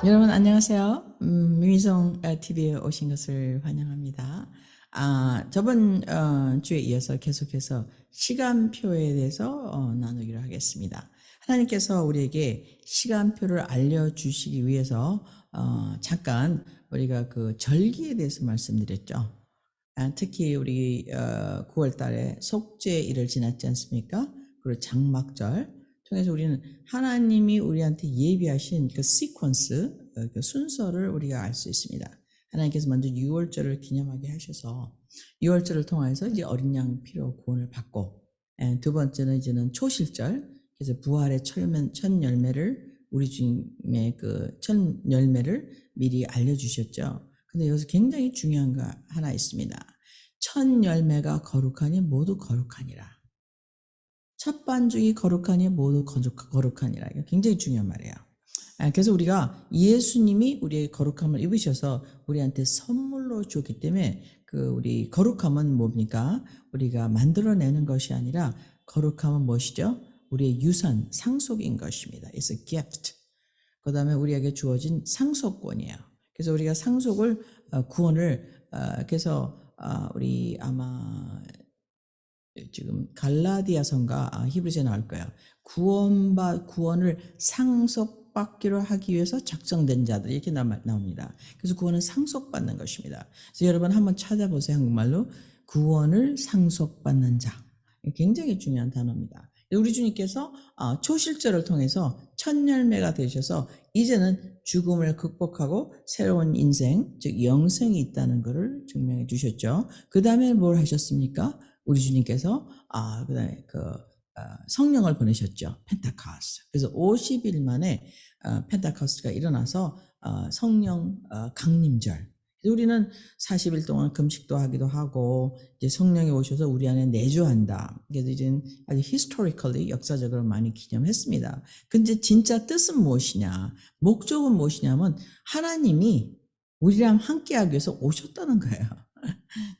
여러분 안녕하세요. 미미성 TV에 오신 것을 환영합니다. 저번 주에 이어서 계속해서 시간표에 대해서 나누기로 하겠습니다. 하나님께서 우리에게 시간표를 알려주시기 위해서 잠깐 우리가 그 절기에 대해서 말씀드렸죠. 특히 우리 9월 달에 속죄일을 지났지 않습니까? 그리고 장막절 통해서 우리는 하나님이 우리한테 예비하신 그 시퀀스, 그 순서를 우리가 알 수 있습니다. 하나님께서 먼저 유월절을 기념하게 하셔서 유월절을 통해서 이제 어린 양 피로 구원을 받고, 두 번째는 이제는 초실절, 그래서 부활의 첫 열매를 우리 주님의 그 첫 열매를 미리 알려주셨죠. 근데 여기서 굉장히 중요한 거 하나 있습니다. 첫 열매가 거룩하니 모두 거룩하니라. 첫 반죽이 거룩하니 모두 거룩하니라. 이거 굉장히 중요한 말이에요. 그래서 우리가 예수님이 우리의 거룩함을 입으셔서 우리한테 선물로 줬기 때문에 그 우리 거룩함은 뭡니까? 우리가 만들어내는 것이 아니라 거룩함은 무엇이죠? 우리의 유산, 상속인 것입니다. It's a gift. 그 다음에 우리에게 주어진 상속권이에요. 그래서 우리가 상속을 구원을 그래서 우리 아마 지금 갈라디아서인가 히브리서에 나올 거예요. 구원을 상속받기로 하기 위해서 작정된 자들 이렇게 나옵니다. 그래서 구원은 상속받는 것입니다. 그래서 여러분 한번 찾아보세요. 한국말로 구원을 상속받는 자. 굉장히 중요한 단어입니다. 우리 주님께서 초실절을 통해서 첫 열매가 되셔서 이제는 죽음을 극복하고 새로운 인생, 즉 영생이 있다는 것을 증명해 주셨죠. 그 다음에 뭘 하셨습니까? 우리 주님께서 그다음에 성령을 보내셨죠. 펜타코스트. 그래서 50일 만에 펜타코스트가 일어나서 성령 강림절. 우리는 40일 동안 금식도 하기도 하고 이제 성령이 오셔서 우리 안에 내주한다. 그래서 이제 아주 historically 역사적으로 많이 기념했습니다. 근데 진짜 뜻은 무엇이냐? 목적은 무엇이냐면 하나님이 우리랑 함께하기 위해서 오셨다는 거예요.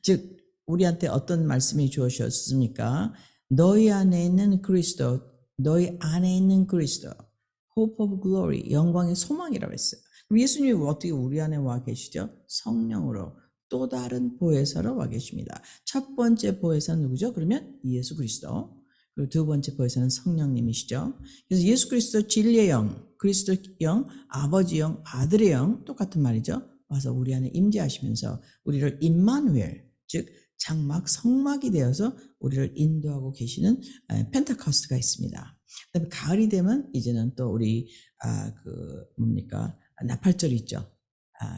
즉 우리한테 어떤 말씀이 주어졌습니까? 너희 안에 있는 그리스도, 너희 안에 있는 그리스도, hope of glory, 영광의 소망이라고 했어요. 그럼 예수님이 어떻게 우리 안에 와 계시죠? 성령으로 또 다른 보혜사로 와 계십니다. 첫 번째 보혜사는 누구죠? 그러면 예수 그리스도. 그리고 두 번째 보혜사는 성령님이시죠. 그래서 예수 그리스도 진리의 영, 그리스도 영, 아버지 영, 아들의 영 똑같은 말이죠. 와서 우리 안에 임재하시면서 우리를 임마누엘, 즉 장막, 성막이 되어서 우리를 인도하고 계시는 펜타코스트가 있습니다. 그다음에 가을이 되면 이제는 또 우리 나팔절이 있죠.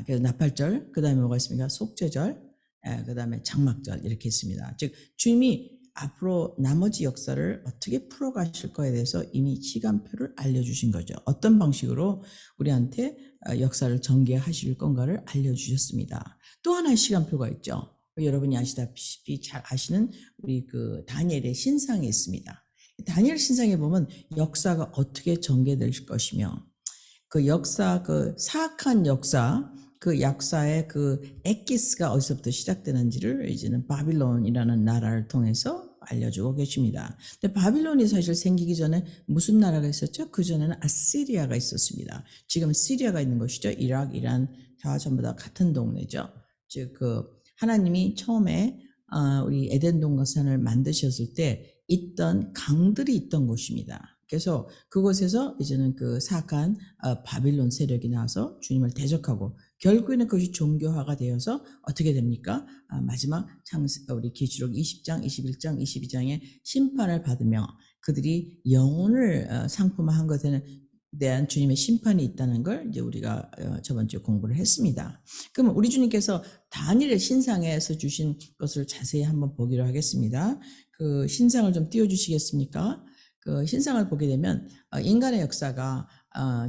그래서 나팔절, 그 다음에 뭐가 있습니까? 속죄절, 그 다음에 장막절 이렇게 있습니다. 즉 주님이 앞으로 나머지 역사를 어떻게 풀어가실 거에 대해서 이미 시간표를 알려주신 거죠. 어떤 방식으로 우리한테 역사를 전개하실 건가를 알려주셨습니다. 또 하나의 시간표가 있죠. 여러분이 아시다시피 잘 아시는 우리 그 다니엘의 신상이 있습니다. 다니엘 신상에 보면 역사가 어떻게 전개될 것이며 그 역사, 그 사악한 역사, 그 역사의 그 엑기스가 어디서부터 시작되는지를 이제는 바빌론이라는 나라를 통해서 알려주고 계십니다. 근데 바빌론이 사실 생기기 전에 무슨 나라가 있었죠? 그 전에는 아시리아가 있었습니다. 지금 시리아가 있는 것이죠. 이라크, 이란 다 전부 다 같은 동네죠. 즉 하나님이 처음에 우리 에덴 동산을 만드셨을 때 있던 강들이 있던 곳입니다. 그래서 그곳에서 이제는 그 사악한 바빌론 세력이 나와서 주님을 대적하고 결국에는 그것이 종교화가 되어서 어떻게 됩니까? 마지막 우리 계시록 20장, 21장, 22장의 심판을 받으며 그들이 영혼을 상품화한 것에는 대한 주님의 심판이 있다는 걸 이제 우리가 저번 주에 공부를 했습니다. 그럼 우리 주님께서 다니엘의 신상에서 주신 것을 자세히 한번 보기로 하겠습니다. 그 신상을 좀 띄워주시겠습니까? 그 신상을 보게 되면 인간의 역사가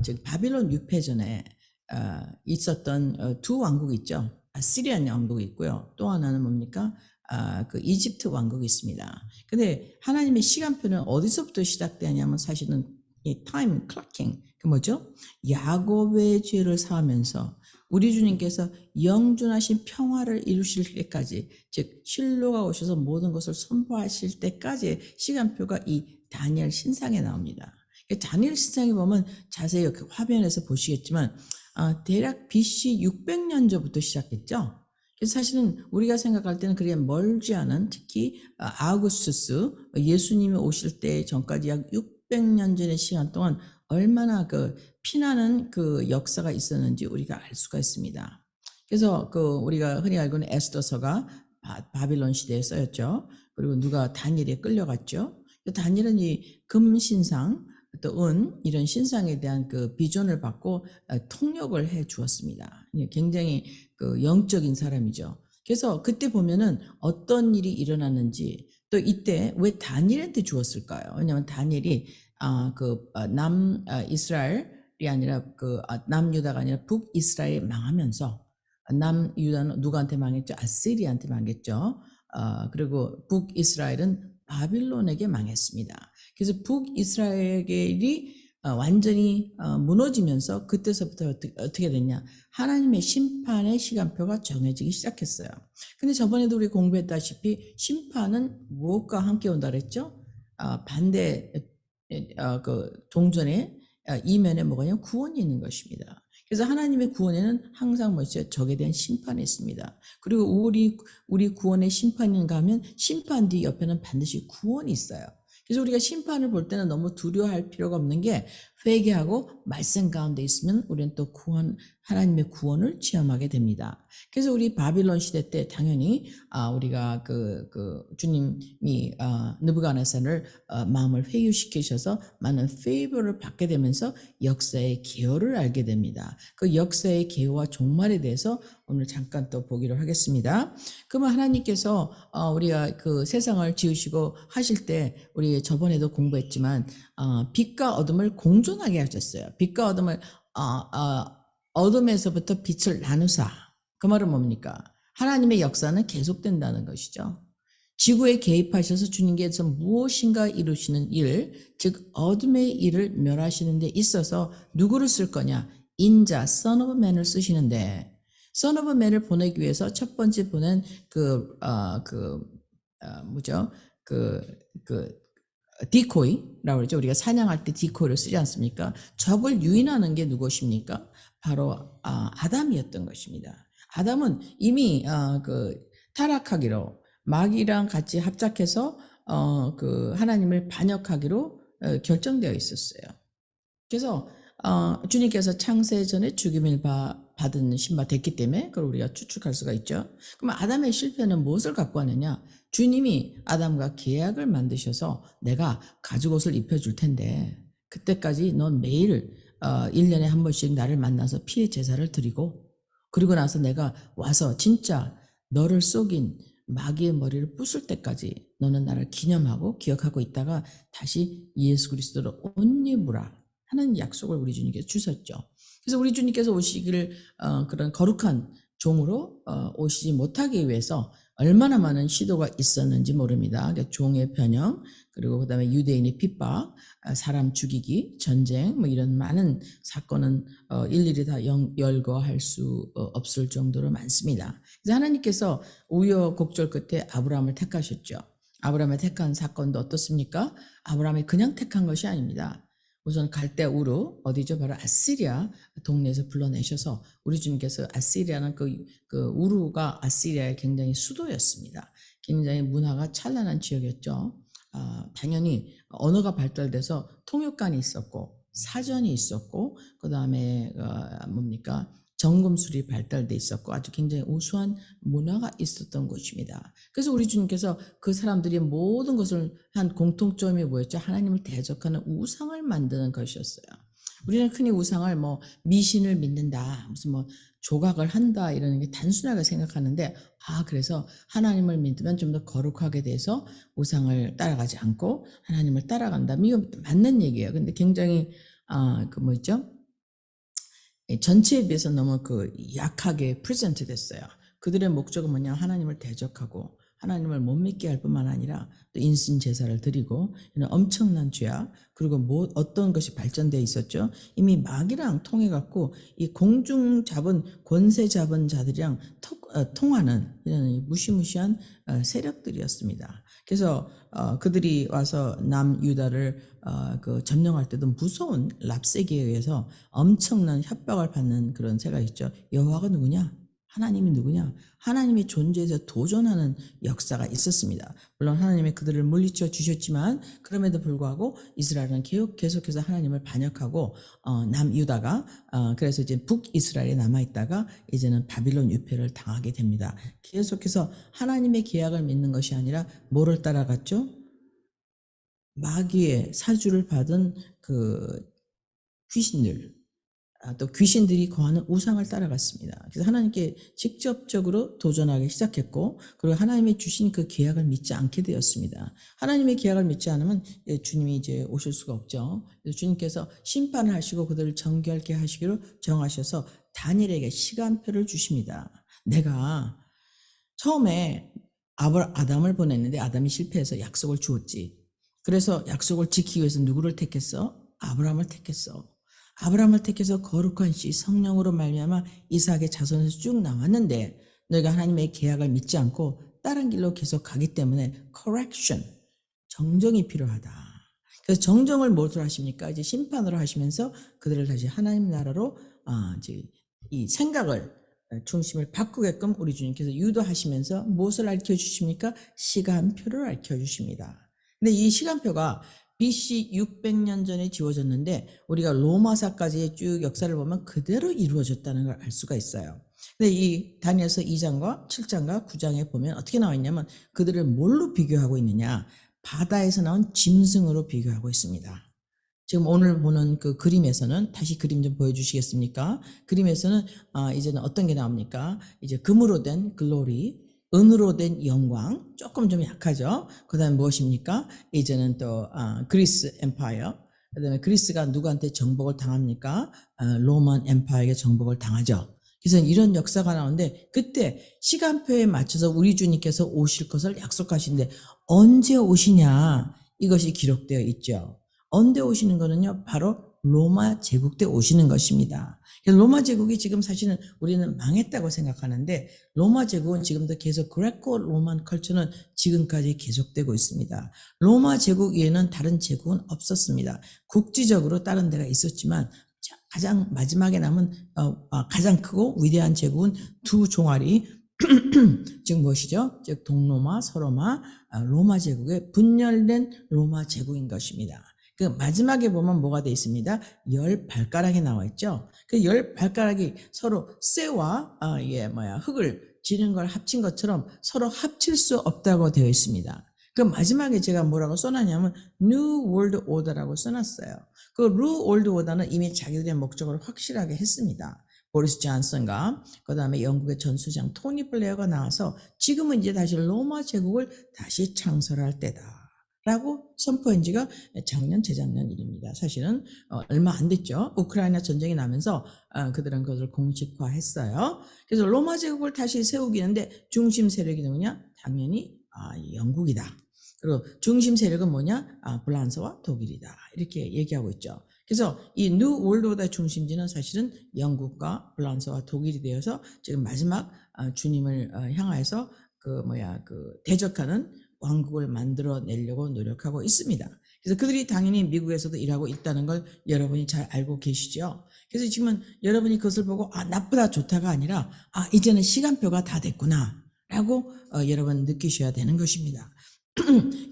즉 바빌론 유폐 전에 있었던 두 왕국이 있죠. 시리안 왕국이 있고요. 또 하나는 뭡니까? 그 이집트 왕국이 있습니다. 근데 하나님의 시간표는 어디서부터 시작되냐면 사실은 이 타임 클락킹, 그 뭐죠? 야곱의 죄를 사하면서 우리 주님께서 영존하신 평화를 이루실 때까지, 즉 실로가 오셔서 모든 것을 선포하실 때까지의 시간표가 이 다니엘 신상에 나옵니다. 다니엘 신상에 보면 자세히 화면에서 보시겠지만 대략 BC 600년 전부터 시작했죠. 그래서 사실은 우리가 생각할 때는 그게 멀지 않은, 특히 아우구스투스 예수님이 오실 때 전까지 약 600년 전의 시간 동안 얼마나 그 피나는 그 역사가 있었는지 우리가 알 수가 있습니다. 그래서 그 우리가 흔히 알고 있는 에스더서가 바빌론 시대에 쓰였죠. 그리고 누가 다니엘에 끌려갔죠. 다니엘은 이 금신상 또 이런 신상에 대한 그 비전을 받고 통역을 해 주었습니다. 굉장히 그 영적인 사람이죠. 그래서 그때 보면은 어떤 일이 일어났는지, 또 이때 왜 다니엘한테 주었을까요? 왜냐하면 다니엘이 남 이스라엘이 아니라 남유다가 아니라 북이스라엘이 망하면서, 남유다는 누구한테 망했죠? 아시리한테 망했죠. 그리고 북이스라엘은 바빌론에게 망했습니다. 그래서 북이스라엘이 완전히 무너지면서 그때서부터 어떻게 됐냐? 하나님의 심판의 시간표가 정해지기 시작했어요. 근데 저번에도 우리 공부했다시피 심판은 무엇과 함께 온다 그랬죠? 반대 그 동전의 이면에 뭐가냐? 구원이 있는 것입니다. 그래서 하나님의 구원에는 항상 뭐죠? 적에 대한 심판이 있습니다. 그리고 우리 구원의 심판인가 하면 심판 뒤 옆에는 반드시 구원이 있어요. 그래서 우리가 심판을 볼 때는 너무 두려워할 필요가 없는 게, 회개하고 말씀 가운데 있으면 우리는 또 하나님의 구원을 체험하게 됩니다. 그래서 우리 바빌론 시대 때 당연히 우리가 주님이 느부갓네살을 마음을 회유시키셔서 많은 페이버를 받게 되면서 역사의 개요를 알게 됩니다. 그 역사의 개요와 종말에 대해서 오늘 잠깐 또 보기로 하겠습니다. 그러면 하나님께서 우리가 그 세상을 지으시고 하실 때, 우리 저번에도 공부했지만 빛과 어둠을 공존하게 하셨어요. 빛과 어둠을 어둠에서부터 빛을 나누사. 그 말은 뭡니까? 하나님의 역사는 계속된다는 것이죠. 지구에 개입하셔서 주님께서 무엇인가 이루시는 일, 즉 어둠의 일을 멸하시는 데 있어서 누구를 쓸 거냐? 인자, Son of Man을 쓰시는데, Son of Man을 보내기 위해서 첫 번째 보낸 디코이라고 그러죠. 우리가 사냥할 때 디코이를 쓰지 않습니까? 적을 유인하는 게 누구십니까? 바로 아담이었던 것입니다. 아담은 이미 타락하기로, 마귀랑 같이 합작해서 하나님을 반역하기로 결정되어 있었어요. 그래서 주님께서 창세 전에 죽임을 받은 신바 됐기 때문에 그걸 우리가 추측할 수가 있죠. 그럼 아담의 실패는 무엇을 갖고 왔느냐? 주님이 아담과 계약을 만드셔서 내가 가죽옷을 입혀줄 텐데 그때까지 넌 매일 1년에 한 번씩 나를 만나서 피의 제사를 드리고, 그리고 나서 내가 와서 진짜 너를 속인 마귀의 머리를 부술 때까지 너는 나를 기념하고 기억하고 있다가 다시 예수 그리스도로 옷 입으라 하는 약속을 우리 주님께서 주셨죠. 그래서 우리 주님께서 오시기를 그런 거룩한 종으로 오시지 못하기 위해서 얼마나 많은 시도가 있었는지 모릅니다. 그러니까 종의 변형, 그리고 그다음에 유대인의 핍박, 사람 죽이기, 전쟁, 뭐 이런 많은 사건은 일일이 다 열거할 수 없을 정도로 많습니다. 그래서 하나님께서 우여곡절 끝에 아브라함을 택하셨죠. 아브라함을 택한 사건도 어떻습니까? 아브라함이 그냥 택한 것이 아닙니다. 우선 갈대 우르, 어디죠? 바로 아시리아 동네에서 불러내셔서 우리 주님께서, 아시리아는 우르가 아시리아의 굉장히 수도였습니다. 굉장히 문화가 찬란한 지역이었죠. 당연히 언어가 발달돼서 통역관이 있었고 사전이 있었고, 그 다음에 정금술이 발달돼 있었고 아주 굉장히 우수한 문화가 있었던 곳입니다. 그래서 우리 주님께서 그 사람들이 모든 것을 한 공통점이 뭐였죠? 하나님을 대적하는 우상을 만드는 것이었어요. 우리는 흔히 우상을 미신을 믿는다, 무슨 조각을 한다 이러는 게 단순하게 생각하는데, 그래서 하나님을 믿으면 좀 더 거룩하게 돼서 우상을 따라가지 않고 하나님을 따라간다. 이거 맞는 얘기예요. 근데 굉장히 전체에 비해서 너무 약하게 프레젠트 됐어요. 그들의 목적은 뭐냐? 하나님을 대적하고 하나님을 못 믿게 할 뿐만 아니라 또 인신 제사를 드리고 이는 엄청난 죄악. 그리고 뭐 어떤 것이 발전돼 있었죠. 이미 마귀랑 통해 갖고 이 공중 잡은 권세 잡은 자들이랑 통하는 이런 무시무시한 세력들이었습니다. 그래서 그들이 와서 남유다를 그 점령할 때도 무서운 랍세기에 의해서 엄청난 협박을 받는 그런 새가 있죠. 여호와가 누구냐? 하나님이 누구냐? 하나님의 존재에서 도전하는 역사가 있었습니다. 물론 하나님이 그들을 물리쳐 주셨지만 그럼에도 불구하고 이스라엘은 계속해서 하나님을 반역하고 남유다가 그래서 이제 북이스라엘에 남아있다가 이제는 바빌론 유폐를 당하게 됩니다. 계속해서 하나님의 계약을 믿는 것이 아니라 뭐를 따라갔죠? 마귀의 사주를 받은 그 귀신들, 또 귀신들이 거하는 우상을 따라갔습니다. 그래서 하나님께 직접적으로 도전하기 시작했고, 그리고 하나님이 주신 그 계약을 믿지 않게 되었습니다. 하나님의 계약을 믿지 않으면 주님이 이제 오실 수가 없죠. 그래서 주님께서 심판을 하시고 그들을 정결케 하시기로 정하셔서 다니엘에게 시간표를 주십니다. 내가 처음에 아담을 보냈는데 아담이 실패해서 약속을 주었지. 그래서 약속을 지키기 위해서 누구를 택했어? 아브라함을 택했어. 아브라함을 택해서 거룩한 씨 성령으로 말미암아 이삭의 자손에서 쭉 나왔는데 너희가 하나님의 계약을 믿지 않고 다른 길로 계속 가기 때문에 correction, 정정이 필요하다. 그래서 정정을 무엇으로 하십니까? 이제 심판으로 하시면서 그들을 다시 하나님 나라로 이제 이 생각을 중심을 바꾸게끔 우리 주님께서 유도하시면서 무엇을 알려 주십니까? 시간표를 알려 주십니다. 근데 이 시간표가 BC 600년 전에 지워졌는데 우리가 로마사까지의 쭉 역사를 보면 그대로 이루어졌다는 걸 알 수가 있어요. 근데 이 다니엘서 2장과 7장과 9장에 보면 어떻게 나와 있냐면 그들을 뭘로 비교하고 있느냐? 바다에서 나온 짐승으로 비교하고 있습니다. 지금 오늘 보는 그 그림에서는 다시 그림 좀 보여주시겠습니까? 그림에서는 이제는 어떤 게 나옵니까? 이제 금으로 된 글로리, 은으로 된 영광, 조금 좀 약하죠. 그 다음에 무엇입니까? 이제는 또 그리스 엠파이어, 그 다음에 그리스가 누구한테 정복을 당합니까? 로만 엠파이어에게 정복을 당하죠. 그래서 이런 역사가 나오는데 그때 시간표에 맞춰서 우리 주님께서 오실 것을 약속하시는데 언제 오시냐? 이것이 기록되어 있죠. 언제 오시는 거는요, 바로 로마 제국 때 오시는 것입니다. 로마 제국이 지금 사실은 우리는 망했다고 생각하는데 로마 제국은 지금도 계속 그레코 로만 컬처는 지금까지 계속되고 있습니다. 로마 제국 외에는 다른 제국은 없었습니다. 국지적으로 다른 데가 있었지만 가장 마지막에 남은 가장 크고 위대한 제국은 두 종아리 즉 무엇이죠? 즉 동로마, 서로마, 로마 제국의 분열된 로마 제국인 것입니다. 그 마지막에 보면 뭐가 되어 있습니다. 10발가락이 나와 있죠. 그 10발가락이 서로 쇠와 흙을 지는 걸 합친 것처럼 서로 합칠 수 없다고 되어 있습니다. 그 마지막에 제가 뭐라고 써놨냐면 New World Order라고 써놨어요. 그 New World Order는 이미 자기들의 목적을 확실하게 했습니다. 보리스 존슨과 그 다음에 영국의 전 수장 토니 블레어가 나와서 지금은 이제 다시 로마 제국을 다시 창설할 때다. 라고 선포한 지가 작년, 재작년 일입니다. 사실은 얼마 안 됐죠. 우크라이나 전쟁이 나면서 그들은 그것을 공식화했어요. 그래서 로마 제국을 다시 세우기는데 중심 세력이 누구냐? 당연히 영국이다. 그리고 중심 세력은 뭐냐? 프랑스와 독일이다. 이렇게 얘기하고 있죠. 그래서 이 뉴 월드 오더 중심지는 사실은 영국과 프랑스와 독일이 되어서 지금 마지막 주님을 향해서 대적하는 왕국을 만들어내려고 노력하고 있습니다. 그래서 그들이 당연히 미국에서도 일하고 있다는 걸 여러분이 잘 알고 계시죠. 그래서 지금은 여러분이 그것을 보고 나쁘다 좋다가 아니라 이제는 시간표가 다 됐구나 라고 여러분 느끼셔야 되는 것입니다.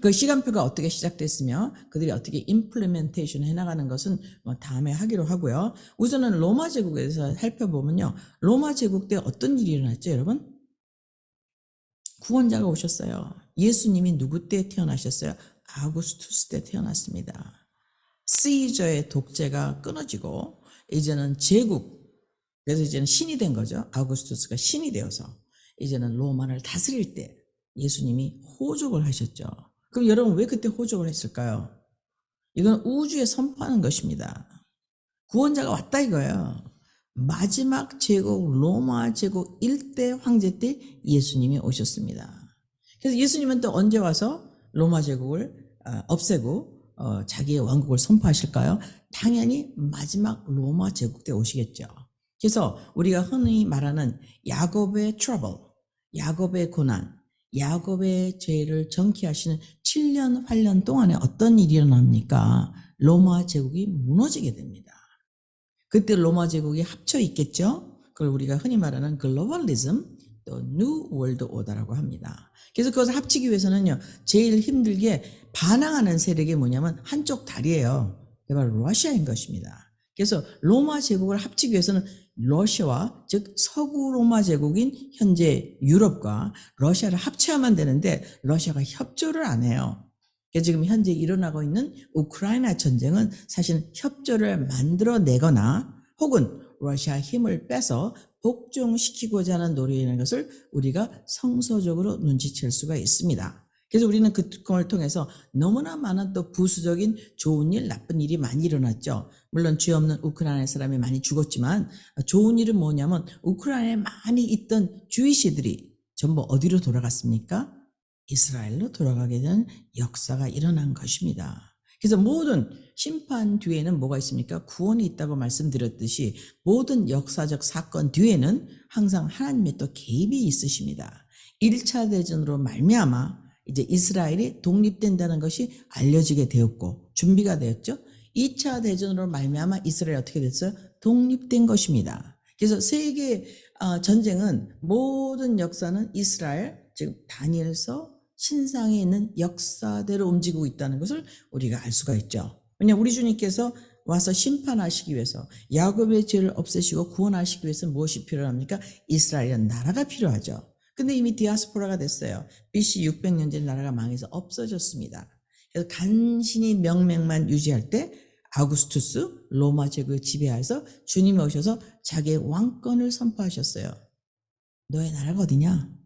그 시간표가 어떻게 시작됐으며 그들이 어떻게 임플리멘테이션 해나가는 것은 다음에 하기로 하고요. 우선은 로마 제국에 대해서 살펴보면요. 로마 제국 때 어떤 일이 일어났죠 여러분? 구원자가 오셨어요. 예수님이 누구 때 태어나셨어요? 아구스투스 때 태어났습니다. 시저의 독재가 끊어지고 이제는 제국, 그래서 이제는 신이 된 거죠. 아구스투스가 신이 되어서 이제는 로마를 다스릴 때 예수님이 호족을 하셨죠. 그럼 여러분 왜 그때 호족을 했을까요? 이건 우주에 선포하는 것입니다. 구원자가 왔다 이거예요. 마지막 제국 로마 제국 1대 황제 때 예수님이 오셨습니다. 그래서 예수님은 또 언제 와서 로마 제국을 없애고 자기의 왕국을 선포하실까요? 당연히 마지막 로마 제국 때 오시겠죠. 그래서 우리가 흔히 말하는 야곱의 트러블, 야곱의 고난, 야곱의 죄를 정케하시는 7년, 8년 동안에 어떤 일이 일어납니까? 로마 제국이 무너지게 됩니다. 그때 로마 제국이 합쳐 있겠죠? 그걸 우리가 흔히 말하는 글로벌리즘, 또 뉴 월드 오더라고 합니다. 그래서 그것을 합치기 위해서는요, 제일 힘들게 반항하는 세력이 뭐냐면 한쪽 다리예요. 그게 바로 러시아인 것입니다. 그래서 로마 제국을 합치기 위해서는 러시아와, 즉 서구 로마 제국인 현재 유럽과 러시아를 합쳐야만 되는데 러시아가 협조를 안 해요. 지금 현재 일어나고 있는 우크라이나 전쟁은 사실 협조를 만들어내거나 혹은 러시아 힘을 빼서 복종시키고자 하는 노력이라는 것을 우리가 성서적으로 눈치챌 수가 있습니다. 그래서 우리는 그 특권을 통해서 너무나 많은 또 부수적인 좋은 일, 나쁜 일이 많이 일어났죠. 물론 죄 없는 우크라이나 사람이 많이 죽었지만 좋은 일은 뭐냐면 우크라이나에 많이 있던 주이시들이 전부 어디로 돌아갔습니까? 이스라엘로 돌아가게 된 역사가 일어난 것입니다. 그래서 모든 심판 뒤에는 뭐가 있습니까? 구원이 있다고 말씀드렸듯이 모든 역사적 사건 뒤에는 항상 하나님의 또 개입이 있으십니다. 1차 대전으로 말미암아 이제 이스라엘이 독립된다는 것이 알려지게 되었고 준비가 되었죠. 2차 대전으로 말미암아 이스라엘이 어떻게 됐어요? 독립된 것입니다. 그래서 세계 전쟁은 모든 역사는 이스라엘, 즉 다니엘서 신상에 있는 역사대로 움직이고 있다는 것을 우리가 알 수가 있죠. 왜냐하면 우리 주님께서 와서 심판하시기 위해서 야곱의 죄를 없애시고 구원하시기 위해서 무엇이 필요합니까? 이스라엘이라는 나라가 필요하죠. 근데 이미 디아스포라가 됐어요. BC 600년 전 나라가 망해서 없어졌습니다. 그래서 간신히 명맥만 유지할 때 아우구스투스 로마 제국의 지배하에서 주님이 오셔서 자기의 왕권을 선포하셨어요. 너의 나라가 어디냐?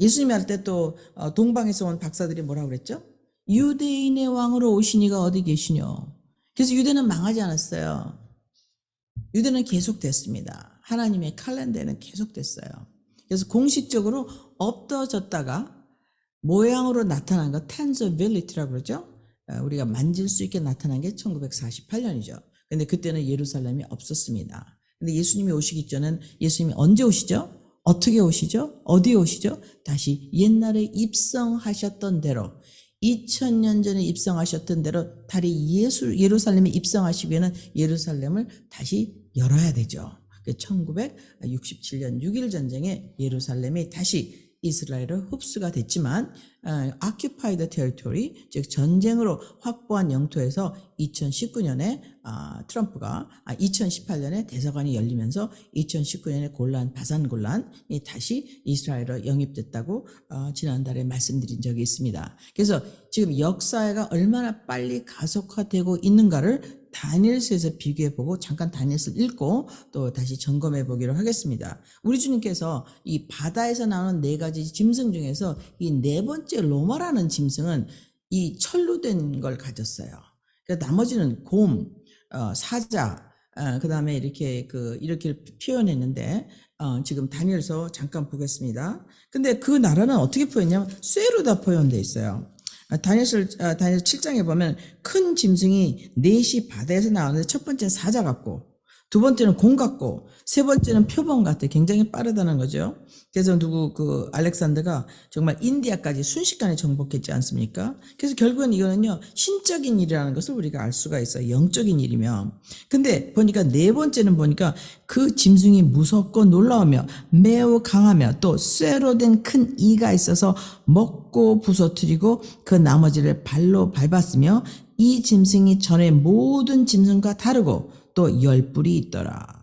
예수님이 할 때 또 동방에서 온 박사들이 뭐라고 그랬죠? 유대인의 왕으로 오신 이가 어디 계시뇨? 그래서 유대는 망하지 않았어요. 유대는 계속됐습니다. 하나님의 칼렌더에는 계속됐어요. 그래서 공식적으로 없어졌다가 모양으로 나타난 거 tangibility라고 그러죠. 우리가 만질 수 있게 나타난 게 1948년이죠. 근데 그때는 예루살렘이 없었습니다. 근데 예수님이 오시기 전엔 예수님이 언제 오시죠? 어떻게 오시죠? 어디에 오시죠? 다시 옛날에 입성하셨던 대로 2000년 전에 입성하셨던 대로 다시 예루살렘에 입성하시기 위해는 예루살렘을 다시 열어야 되죠. 1967년 6.1 전쟁에 예루살렘이 다시 이스라엘로 흡수가 됐지만 occupied territory, 즉 전쟁으로 확보한 영토에서 2019년에 트럼프가 2018년에 대사관이 열리면서 2019년에 바산 곤란이 다시 이스라엘로 영입됐다고 지난달에 말씀드린 적이 있습니다. 그래서 지금 역사가 얼마나 빨리 가속화되고 있는가를 다니엘서에서 비교해보고 잠깐 다니엘서를 읽고 또 다시 점검해 보기로 하겠습니다. 우리 주님께서 이 바다에서 나오는 4가지 짐승 중에서 이 4번째 로마라는 짐승은 이 철로 된 걸 가졌어요. 그래서 나머지는 곰, 사자, 그 다음에 이렇게 표현했는데 지금 다니엘서 잠깐 보겠습니다. 근데 그 나라는 어떻게 표현했냐면 쇠로 다 표현되어 있어요. 다니엘 7장에 보면 큰 짐승이 넷이 바다에서 나오는데 첫 번째는 사자 같고 두 번째는 곰 같고 세 번째는 표범 같아. 굉장히 빠르다는 거죠. 그래서 알렉산더가 정말 인디아까지 순식간에 정복했지 않습니까? 그래서 결국은 이거는요, 신적인 일이라는 것을 우리가 알 수가 있어요. 영적인 일이며. 근데 보니까 4번째는 보니까 그 짐승이 무섭고 놀라우며 매우 강하며 또 쇠로 된 큰 이가 있어서 먹고 부서뜨리고 그 나머지를 발로 밟았으며 이 짐승이 전에 모든 짐승과 다르고 또 10뿔이 있더라.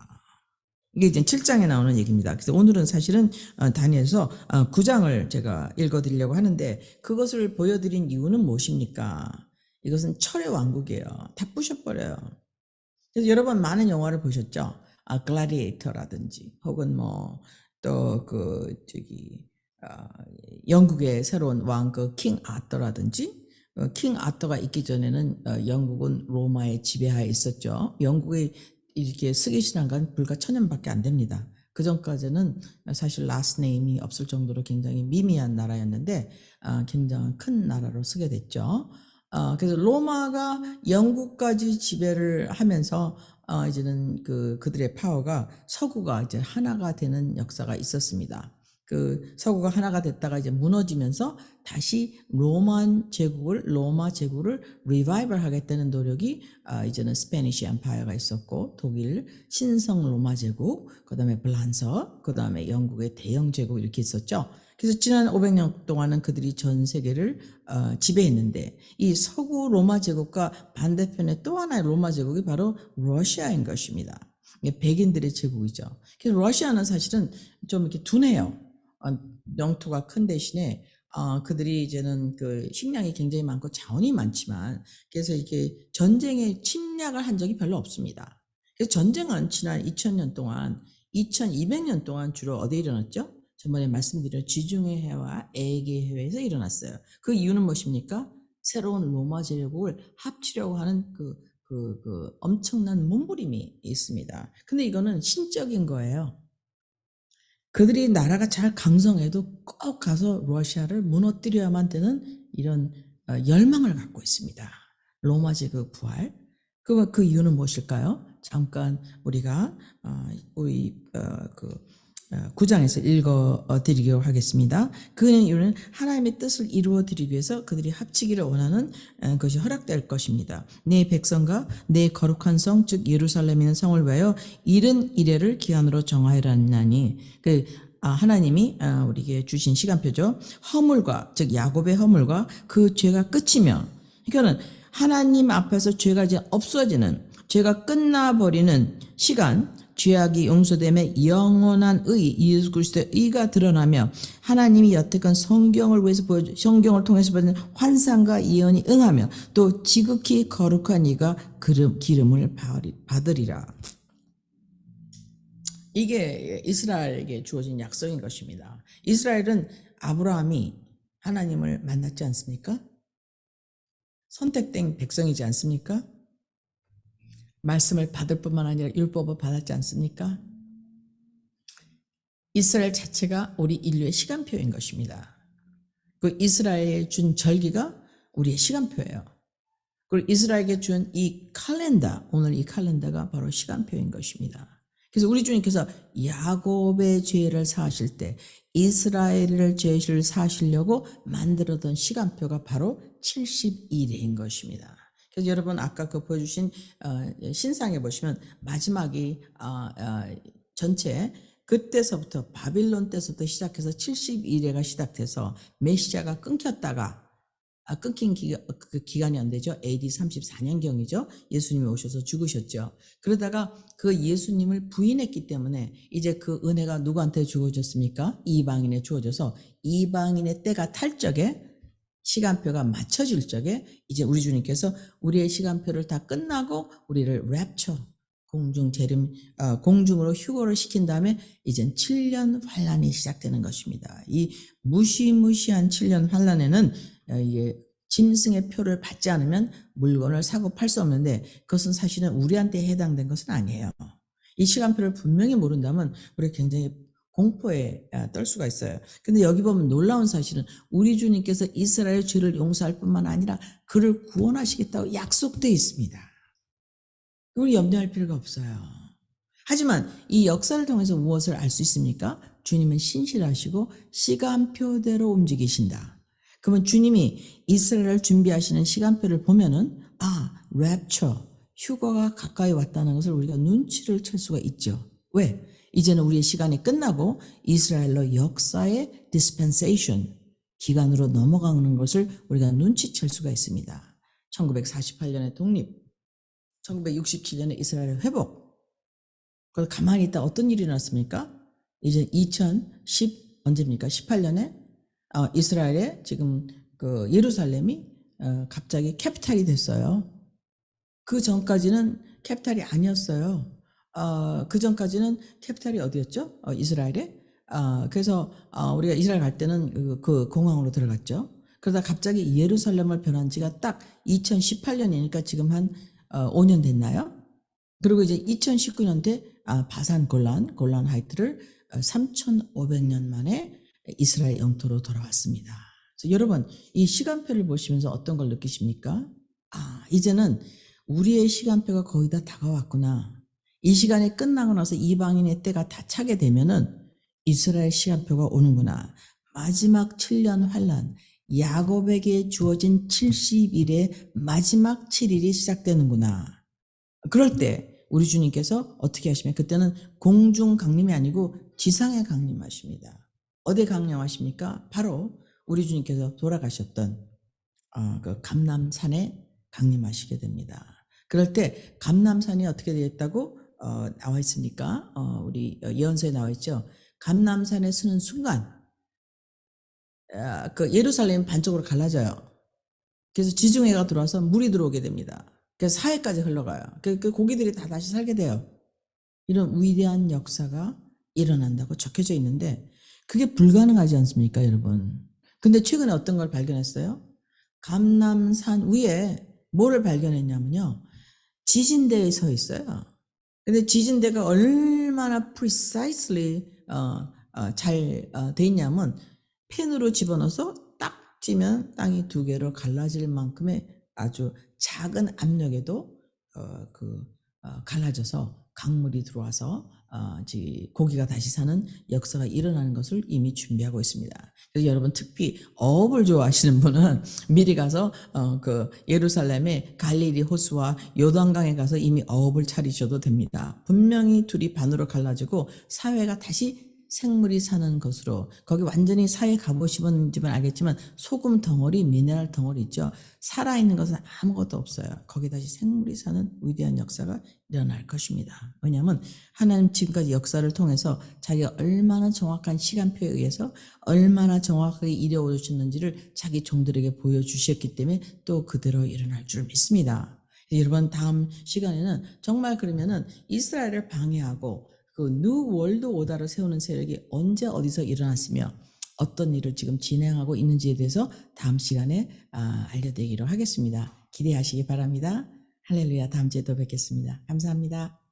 이게 이제 7장에 나오는 얘기입니다. 그래서 오늘은 사실은 다니엘서 9장을 제가 읽어드리려고 하는데 그것을 보여드린 이유는 무엇입니까? 이것은 철의 왕국이에요. 다 부셔버려요. 그래서 여러분 많은 영화를 보셨죠? 글라디에이터라든지 혹은 영국의 새로운 왕 킹 아더라든지 킹 아더가 있기 전에는 영국은 로마의 지배하에 있었죠. 영국의 이렇게 스기신한 건 불과 1000년밖에 안 됩니다. 그 전까지는 사실 last name이 없을 정도로 굉장히 미미한 나라였는데 굉장히 큰 나라로 서게 됐죠. 그래서 로마가 영국까지 지배를 하면서 이제는 그들의 파워가 서구가 이제 하나가 되는 역사가 있었습니다. 그 서구가 하나가 됐다가 이제 무너지면서 다시 로마 제국을 리바이벌 하겠다는 노력이 이제는 스페니시 엠파이어가 있었고 독일 신성 로마 제국, 그다음에 블란서, 그다음에 영국의 대영 제국 이렇게 있었죠. 그래서 지난 500년 동안은 그들이 전 세계를 지배했는데 이 서구 로마 제국과 반대편에 또 하나의 로마 제국이 바로 러시아인 것입니다. 이게 백인들의 제국이죠. 그래서 러시아는 사실은 좀 이렇게 둔해요. 영토가 큰 대신에 그들이 이제는 그 식량이 굉장히 많고 자원이 많지만 그래서 이게 전쟁에 침략을 한 적이 별로 없습니다. 그래서 전쟁은 지난 2000년 동안 2200년 동안 주로 어디에 일어났죠? 전번에 말씀드린 지중해 해와 에게 해에서 일어났어요. 그 이유는 무엇입니까? 새로운 로마 제국을 합치려고 하는 그 엄청난 몸부림이 있습니다. 근데 이거는 신적인 거예요. 그들이 나라가 잘 강성해도 꼭 가서 러시아를 무너뜨려야만 되는 이런 열망을 갖고 있습니다. 로마 제국 부활. 그 이유는 무엇일까요? 잠깐 우리가 우리 9장에서 읽어드리도록 하겠습니다. 그 이유는 하나님의 뜻을 이루어드리기 위해서 그들이 합치기를 원하는 것이 허락될 것입니다. 내 백성과 내 거룩한 성, 즉 예루살렘에 있는 성을 위하여 70일을 기한으로 정하여라니 하나님이 우리에게 주신 시간표죠. 허물과 즉 야곱의 허물과 그 죄가 끝이며, 그러니까는 하나님 앞에서 죄가 이제 없어지는, 죄가 끝나버리는 시간, 죄악이 용서됨에 영원한 예수 그리스도의 의가 드러나며 하나님이 여태껏 성경을 통해서 보여준 환상과 예언이 응하며 또 지극히 거룩한 이가 기름을 받으리라. 이게 이스라엘에게 주어진 약속인 것입니다. 이스라엘은 아브라함이 하나님을 만났지 않습니까? 선택된 백성이지 않습니까? 말씀을 받을 뿐만 아니라 율법을 받았지 않습니까? 이스라엘 자체가 우리 인류의 시간표인 것입니다. 그 이스라엘에 준 절기가 우리의 시간표예요. 그리고 이스라엘에게 준 이 칼렌더, 오늘 이 칼렌더가 바로 시간표인 것입니다. 그래서 우리 주님께서 야곱의 죄를 사하실 때 이스라엘의 죄를 사하시려고 만들어둔 시간표가 바로 70일인 것입니다. 그래서 여러분 아까 그 보여주신 신상에 보시면 마지막이 전체 그때서부터 바빌론 때서부터 시작해서 70일에가 시작돼서 메시아가 끊겼다가 끊긴 기간이 안 되죠. AD 34년경이죠. 예수님이 오셔서 죽으셨죠. 그러다가 그 예수님을 부인했기 때문에 이제 그 은혜가 누구한테 주어졌습니까? 이방인에 주어져서 이방인의 때가 탈 적에 시간표가 맞춰질 적에 이제 우리 주님께서 우리의 시간표를 다 끝나고 우리를 랩처 공중으로 휴거를 시킨 다음에 이젠 7년 환란이 시작되는 것입니다. 이 무시무시한 7년 환란에는 이게 짐승의 표를 받지 않으면 물건을 사고 팔 수 없는데 그것은 사실은 우리한테 해당된 것은 아니에요. 이 시간표를 분명히 모른다면 우리가 굉장히 공포에 떨 수가 있어요. 근데 여기 보면 놀라운 사실은 우리 주님께서 이스라엘 죄를 용서할 뿐만 아니라 그를 구원하시겠다고 약속되어 있습니다. 그걸 염려할 필요가 없어요. 하지만 이 역사를 통해서 무엇을 알 수 있습니까? 주님은 신실하시고 시간표대로 움직이신다. 그러면 주님이 이스라엘을 준비하시는 시간표를 보면은 랩처, 휴거가 가까이 왔다는 것을 우리가 눈치를 챌 수가 있죠. 왜? 이제는 우리의 시간이 끝나고 이스라엘로 역사의 dispensation, 기간으로 넘어가는 것을 우리가 눈치챌 수가 있습니다. 1948년의 독립, 1967년에 이스라엘의 회복. 그걸 가만히 있다 어떤 일이 일어났습니까? 이제 언제입니까? 18년에 이스라엘의 지금 그 예루살렘이 갑자기 캐피탈이 됐어요. 그 전까지는 캐피탈이 아니었어요. 그 전까지는 캐피탈이 어디였죠? 이스라엘에. 그래서 우리가 이스라엘 갈 때는 그 공항으로 들어갔죠. 그러다 갑자기 예루살렘을 변한 지가 딱 2018년이니까 지금 한 5년 됐나요? 그리고 이제 2019년 때 바산 골란 하이트를 3,500년 만에 이스라엘 영토로 돌아왔습니다. 그래서 여러분, 이 시간표를 보시면서 어떤 걸 느끼십니까? 이제는 우리의 시간표가 거의 다 다가왔구나. 이 시간이 끝나고 나서 이방인의 때가 다 차게 되면은 이스라엘 시간표가 오는구나. 마지막 7년 환란, 야곱에게 주어진 70일의 마지막 7일이 시작되는구나. 그럴 때 우리 주님께서 어떻게 하시면, 그때는 공중 강림이 아니고 지상에 강림하십니다. 어디에 강림하십니까? 바로 우리 주님께서 돌아가셨던 그 감람산에 강림하시게 됩니다. 그럴 때 감람산이 어떻게 되었다고 나와 있습니까? 우리 예언서에 나와 있죠. 감람산에 서는 순간 그 예루살렘 반쪽으로 갈라져요. 그래서 지중해가 들어와서 물이 들어오게 됩니다. 그래서 사해까지 흘러가요. 그 고기들이 다 다시 살게 돼요. 이런 위대한 역사가 일어난다고 적혀져 있는데 그게 불가능하지 않습니까, 여러분? 근데 최근에 어떤 걸 발견했어요? 감람산 위에 뭐를 발견했냐면요. 지진대에 서 있어요. 근데 지진대가 얼마나 precisely 잘 돼 있냐면 펜으로 집어넣어서 딱 찌면 땅이 두 개로 갈라질 만큼의 아주 작은 압력에도 갈라져서 강물이 들어와서 고기가 다시 사는 역사가 일어나는 것을 이미 준비하고 있습니다. 그래서 여러분 특히 어업을 좋아하시는 분은 미리 가서 그 예루살렘의 갈릴리 호수와 요단강에 가서 이미 어업을 차리셔도 됩니다. 분명히 둘이 반으로 갈라지고 사회가 다시 생물이 사는 것으로, 거기 완전히 사회 가보시면 알겠지만 소금 덩어리, 미네랄 덩어리 있죠. 살아있는 것은 아무것도 없어요. 거기 다시 생물이 사는 위대한 역사가 일어날 것입니다. 왜냐하면 하나님 지금까지 역사를 통해서 자기가 얼마나 정확한 시간표에 의해서 얼마나 정확하게 이루어 주셨는지를 자기 종들에게 보여주셨기 때문에 또 그대로 일어날 줄 믿습니다. 여러분, 다음 시간에는 정말 그러면은 이스라엘을 방해하고 그 뉴 월드 오다를 세우는 세력이 언제 어디서 일어났으며 어떤 일을 지금 진행하고 있는지에 대해서 다음 시간에 알려드리기로 하겠습니다. 기대하시기 바랍니다. 할렐루야. 다음 주에 또 뵙겠습니다. 감사합니다.